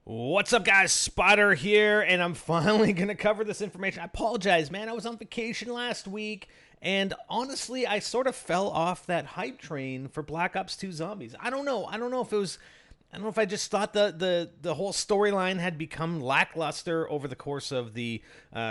What's up, guys? Spotter here, and I'm finally going to cover this information. I apologize, man. I was on vacation last week, and honestly, I sort of fell off that hype train for Black Ops 2 Zombies. I don't know. I don't know if it was. I don't know if I just thought the whole storyline had become lackluster over the course of the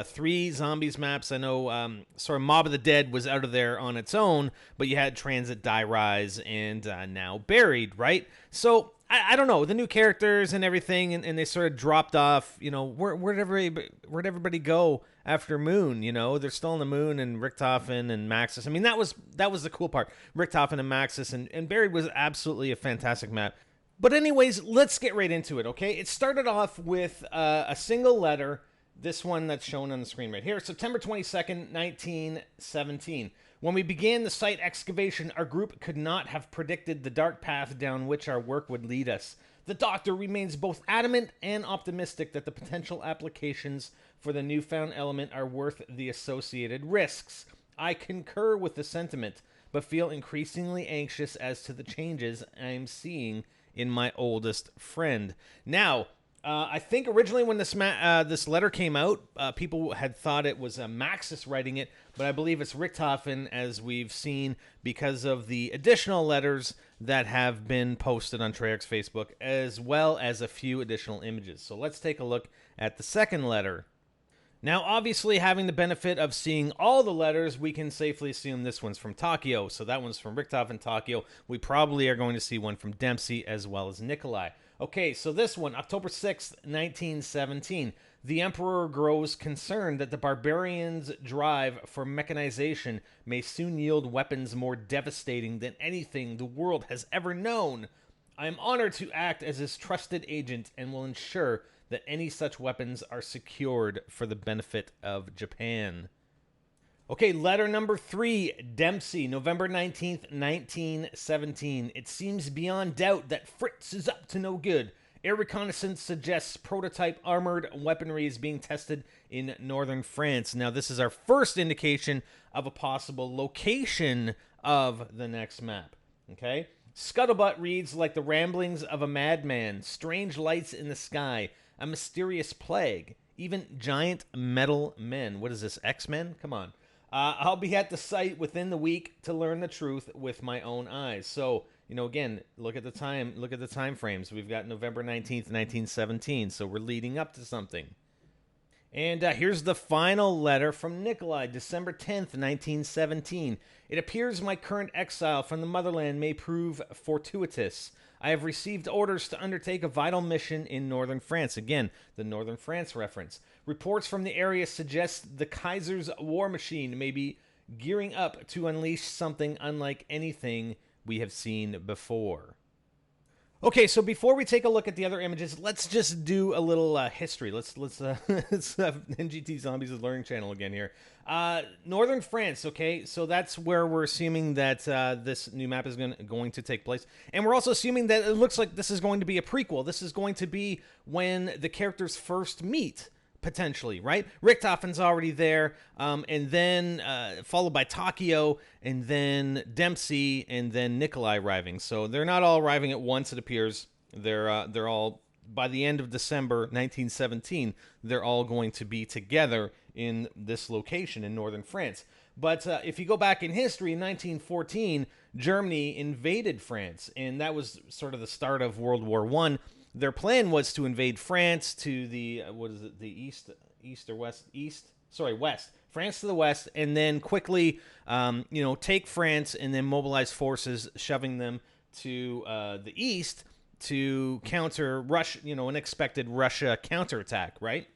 three Zombies maps. I know sort of Mob of the Dead was out of there on its own, but you had Transit, Die Rise, and now Buried, right? So I don't know, the new characters and everything, and they sort of dropped off. You know, where'd everybody go after Moon? You know, they're still on the Moon, and Richtofen and Maxis. I mean, that was the cool part. Richtofen and Maxis, and Buried was absolutely a fantastic map. But anyways, let's get right into it, okay? It started off with a single letter, this one that's shown on the screen right here, September 22nd, 1917. When we began the site excavation, our group could not have predicted the dark path down which our work would lead us. The Doctor remains both adamant and optimistic that the potential applications for the newfound element are worth the associated risks. I concur with the sentiment, but feel increasingly anxious as to the changes I am seeing in my oldest friend. Now, I think originally when this letter came out, people had thought it was Maxis writing it, but I believe it's Richtofen, as we've seen, because of the additional letters that have been posted on Treyarch's Facebook, as well as a few additional images. So let's take a look at the second letter. Now, obviously, having the benefit of seeing all the letters, we can safely assume this one's from Takio. So that one's from Richtofen and Takio. We probably are going to see one from Dempsey as well as Nikolai. Okay, so this one, October 6th, 1917. The Emperor grows concerned that the barbarians' drive for mechanization may soon yield weapons more devastating than anything the world has ever known. I am honored to act as his trusted agent and will ensure that any such weapons are secured for the benefit of Japan. Okay, letter number 3, Dempsey, November 19th, 1917. It seems beyond doubt that Fritz is up to no good. Air reconnaissance suggests prototype armored weaponry is being tested in northern France. Now, this is our first indication of a possible location of the next map. Okay? Scuttlebutt reads like the ramblings of a madman, strange lights in the sky, a mysterious plague, even giant metal men. What is this, X-Men? Come on. I'll be at the site within the week to learn the truth with my own eyes. So, you know, again, look at the time frames. We've got November 19th, 1917, so we're leading up to something. And here's the final letter from Nikolai, December 10th, 1917. It appears my current exile from the motherland may prove fortuitous. I have received orders to undertake a vital mission in northern France. Again, the northern France reference. Reports from the area suggest the Kaiser's war machine may be gearing up to unleash something unlike anything we have seen before. Okay, so before we take a look at the other images, let's just do a little history. Let's NGTZombies' learning channel again here. Northern France, okay, so that's where we're assuming that this new map is going to take place. And we're also assuming that it looks like this is going to be a prequel. This is going to be when the characters first meet, potentially, right? Richtofen's already there, and then followed by Takio, and then Dempsey, and then Nikolai arriving. So they're not all arriving at once, it appears. They're all, by the end of December 1917, they're all going to be together in this location in northern France. But if you go back in history, in 1914, Germany invaded France, and that was sort of the start of World War I. Their plan was to invade France to the, west. France to the west, and then quickly, take France and then mobilize forces, shoving them to the east to counter Russia, an expected Russia counterattack, right?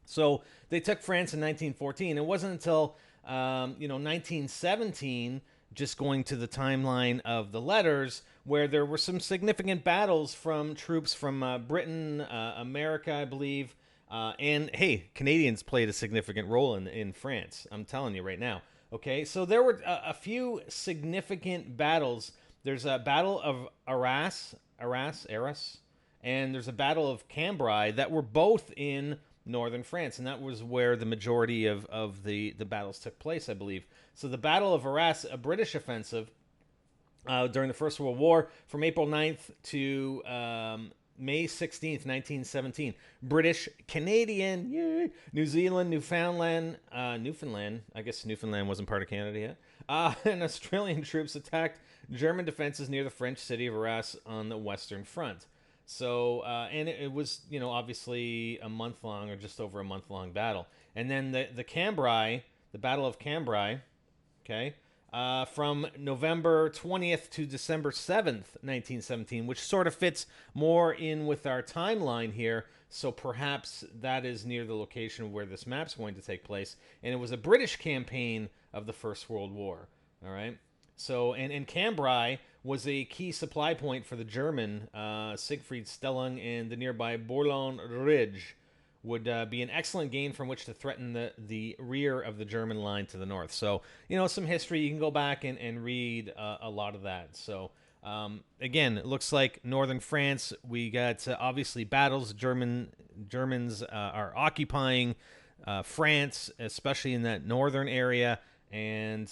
So they took France in 1914. It wasn't until, 1917, just going to the timeline of the letters, where there were some significant battles from troops from Britain, America, I believe, and, hey, Canadians played a significant role in France. I'm telling you right now. Okay, so there were a few significant battles. There's a battle of Arras, and there's a battle of Cambrai that were both in northern France, and that was where the majority of the battles took place, I believe. So the Battle of Arras, a British offensive during the First World War, from April 9th to May 16th, 1917. British, Canadian, yay, New Zealand, Newfoundland. I guess Newfoundland wasn't part of Canada yet. And Australian troops attacked German defenses near the French city of Arras on the Western Front. So, and it was, obviously a month long or just over a month long battle. And then the Cambrai, the Battle of Cambrai, okay, from November 20th to December 7th, 1917, which sort of fits more in with our timeline here. So perhaps that is near the location where this map's going to take place. And it was a British campaign of the First World War. All right. So, and Cambrai was a key supply point for the German Siegfried Stellung, and the nearby Bourlon Ridge would be an excellent gain from which to threaten the rear of the German line to the north. So, some history, you can go back and read a lot of that. So, again, it looks like northern France, we got obviously battles. Germans are occupying France, especially in that northern area, and,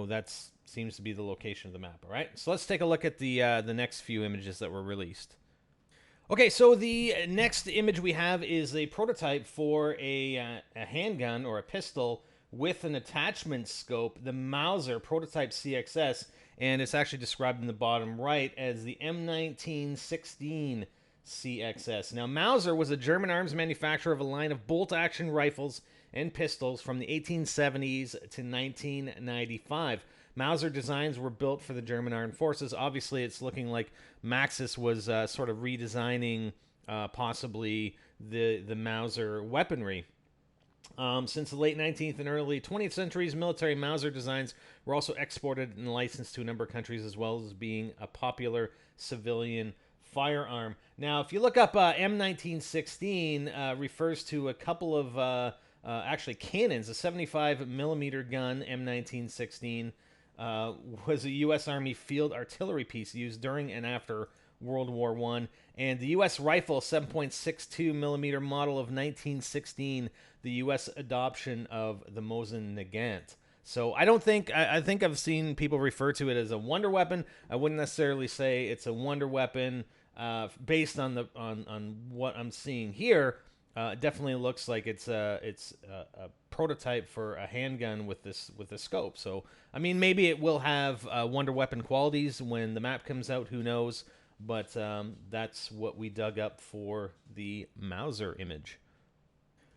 that's seems to be the location of the map. All right, so let's take a look at the next few images that were released. Okay, so the next image we have is a prototype for a handgun or a pistol with an attachment scope, the Mauser Prototype CXS, and it's actually described in the bottom right as the M1916 CXS. Now, Mauser was a German arms manufacturer of a line of bolt-action rifles and pistols from the 1870s to 1995. Mauser designs were built for the German armed forces. Obviously, it's looking like Maxis was sort of redesigning possibly the Mauser weaponry. Since the late 19th and early 20th centuries, military Mauser designs were also exported and licensed to a number of countries, as well as being a popular civilian firearm. Now, if you look up M1916, refers to a couple of actually cannons. A 75 millimeter gun, M1916. Was a U.S. Army field artillery piece used during and after World War I, and the U.S. rifle 7.62 millimeter model of 1916, the U.S. adoption of the Mosin Nagant. So I think I've seen people refer to it as a wonder weapon. I wouldn't necessarily say it's a wonder weapon based on on what I'm seeing here. Definitely looks like it's a prototype for a handgun with this scope. So I mean, maybe it will have wonder weapon qualities when the map comes out. Who knows? But that's what we dug up for the Mauser image.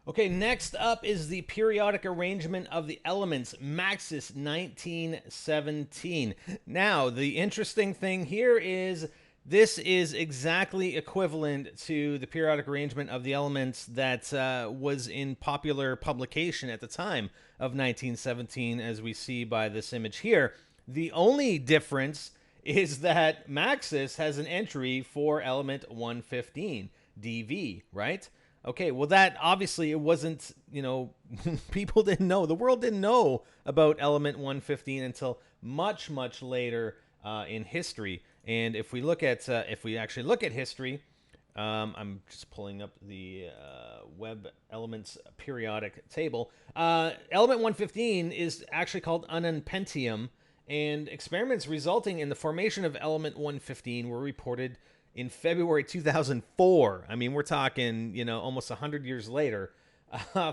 Okay, next up is the periodic arrangement of the elements, Maxis 1917. Now, the interesting thing here is this is exactly equivalent to the periodic arrangement of the elements that was in popular publication at the time of 1917, as we see by this image here. The only difference is that Maxis has an entry for element 115, DV, right? Okay, well, that obviously it wasn't, people didn't know. The world didn't know about element 115 until much, much later in history. And if we actually look at history, I'm just pulling up the Web Elements periodic table. Element 115 is actually called ununpentium, and experiments resulting in the formation of element 115 were reported in February 2004. I mean, we're talking, almost 100 years later.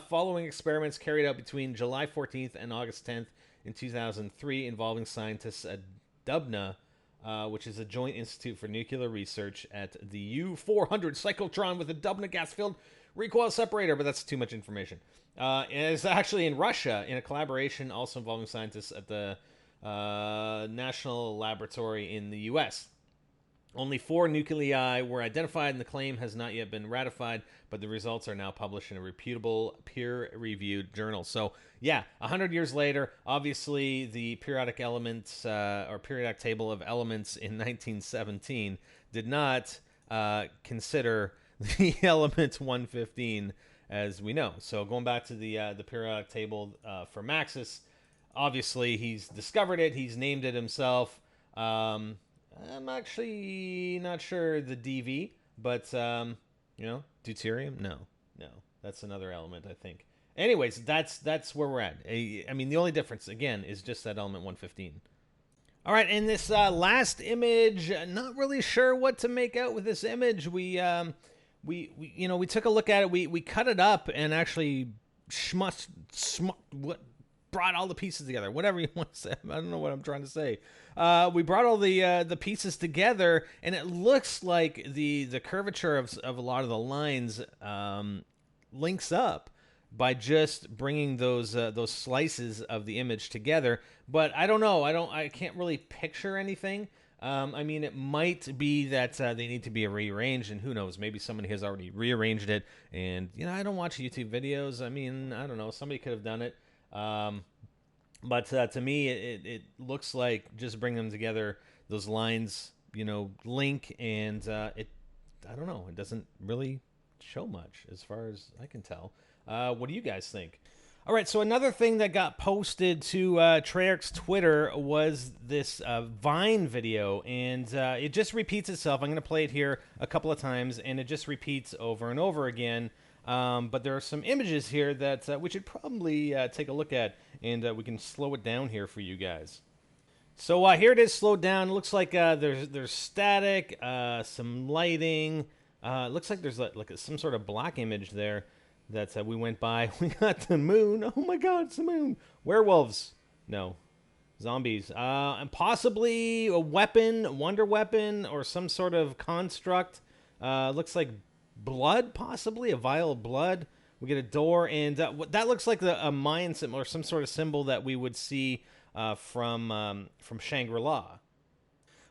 Following experiments carried out between July 14th and August 10th in 2003 involving scientists at Dubna, which is a joint institute for nuclear research at the U-400 cyclotron with a Dubna gas-filled recoil separator, but that's too much information. And it's actually in Russia in a collaboration also involving scientists at the National Laboratory in the U.S. Only 4 nuclei were identified, and the claim has not yet been ratified, but the results are now published in a reputable, peer-reviewed journal. So, yeah, 100 years later, obviously the periodic elements, or periodic table of elements in 1917 did not consider the element 115 as we know. So, going back to the periodic table for Maxis, obviously he's discovered it, he's named it himself. I'm actually not sure the DV, but, deuterium? No. That's another element, I think. Anyways, that's where we're at. I mean, the only difference, again, is just that element 115. All right, and this last image, not really sure what to make out with this image. We took a look at it. We cut it up and actually what brought all the pieces together. Whatever you want to say, I don't know what I'm trying to say. We brought all the pieces together, and it looks like the curvature of a lot of the lines links up by just bringing those slices of the image together. But I don't know. I can't really picture anything. I mean, it might be that they need to be rearranged, and who knows? Maybe somebody has already rearranged it. And I don't watch YouTube videos. I mean, I don't know. Somebody could have done it. But to me, it looks like just bring them together. Those lines, link, and it. I don't know. It doesn't really show much as far as I can tell. What do you guys think? All right, so another thing that got posted to Treyarch's Twitter was this Vine video, and it just repeats itself. I'm going to play it here a couple of times, and it just repeats over and over again. But there are some images here that we should probably take a look at, and we can slow it down here for you guys. So here it is slowed down. It looks like there's static, some lighting. It looks like there's like some sort of black image there that we went by. We got the moon. Oh my god, it's the moon. Werewolves. No. Zombies. And possibly a weapon, wonder weapon, or some sort of construct. Looks like blood, possibly. A vial of blood. We get a door, and that looks like a Mayan symbol or some sort of symbol that we would see from Shangri-La.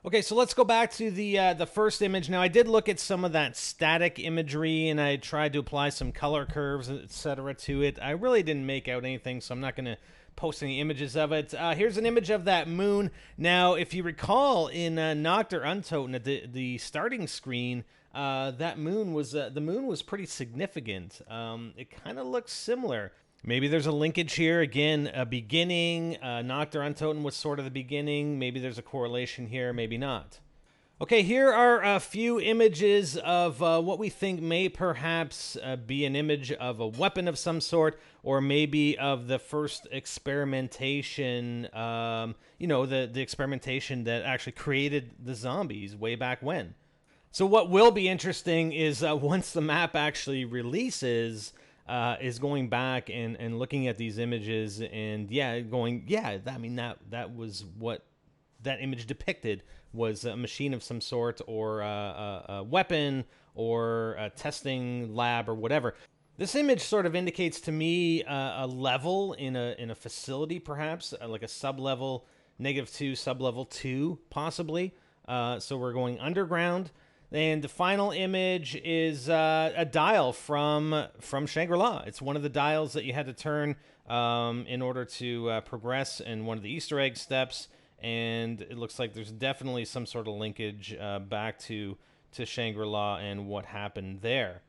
Okay, so let's go back to the first image. Now, I did look at some of that static imagery, and I tried to apply some color curves, etc. to it. I really didn't make out anything, so I'm not going to post any images of it. Here's an image of that moon. Now, if you recall, in Noctur Untoten, at the starting screen, that moon was the moon was pretty significant. It kind of looks similar. Maybe there's a linkage here. Again, a beginning. Noctur Untoten was sort of the beginning. Maybe there's a correlation here. Maybe not. Okay, here are a few images of what we think may perhaps be an image of a weapon of some sort, or maybe of the first experimentation, the experimentation that actually created the zombies way back when. So what will be interesting is once the map actually releases, is going back and looking at these images and that was what that image depicted, was a machine of some sort, or a weapon, or a testing lab, or whatever. This image sort of indicates to me a level in a facility, perhaps like a sub-level, -2, sub-level 2, possibly. So we're going underground. And the final image is a dial from Shangri-La. It's one of the dials that you had to turn in order to progress in one of the Easter egg steps. And it looks like there's definitely some sort of linkage back to Shangri-La and what happened there.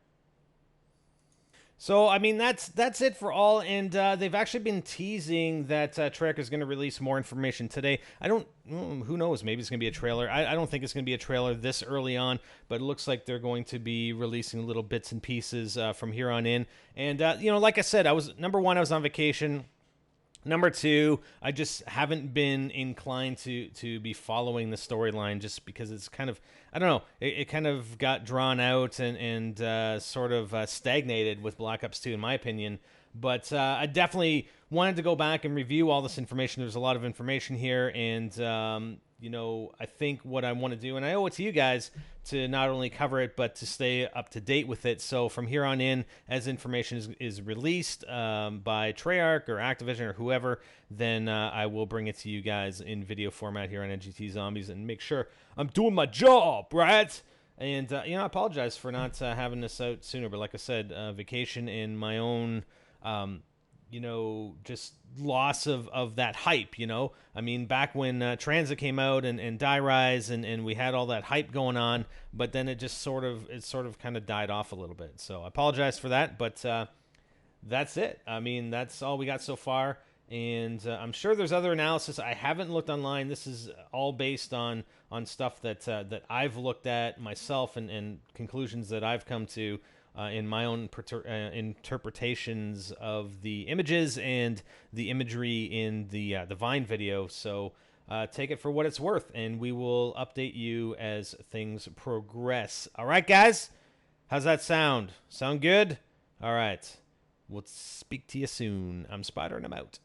So, I mean, that's it for all, and they've actually been teasing that Treyarch is going to release more information today. Who knows, maybe it's going to be a trailer. I don't think it's going to be a trailer this early on, but it looks like they're going to be releasing little bits and pieces from here on in. And, like I said, number one, I was on vacation. Number two, I just haven't been inclined to be following the storyline, just because it's kind of, I don't know, it kind of got drawn out and sort of stagnated with Black Ops 2, in my opinion. But I definitely wanted to go back and review all this information. There's a lot of information here, and I think what I want to do, and I owe it to you guys to not only cover it, but to stay up to date with it. So from here on in, as information is released by Treyarch or Activision or whoever, then I will bring it to you guys in video format here on NGTZombies and make sure I'm doing my job, right? And, I apologize for not having this out sooner, but like I said, vacation in my own... just loss of that hype, I mean, back when Transit came out and Die Rise and we had all that hype going on, but then it sort of kind of died off a little bit. So I apologize for that, but that's it. I mean, that's all we got so far. And I'm sure there's other analysis. I haven't looked online. This is all based on stuff that I've looked at myself and conclusions that I've come to in my own interpretations of the images and the imagery in the Vine video. So take it for what it's worth, and we will update you as things progress. All right, guys? How's that sound? Sound good? All right. We'll speak to you soon. I'm Spider, and I'm out.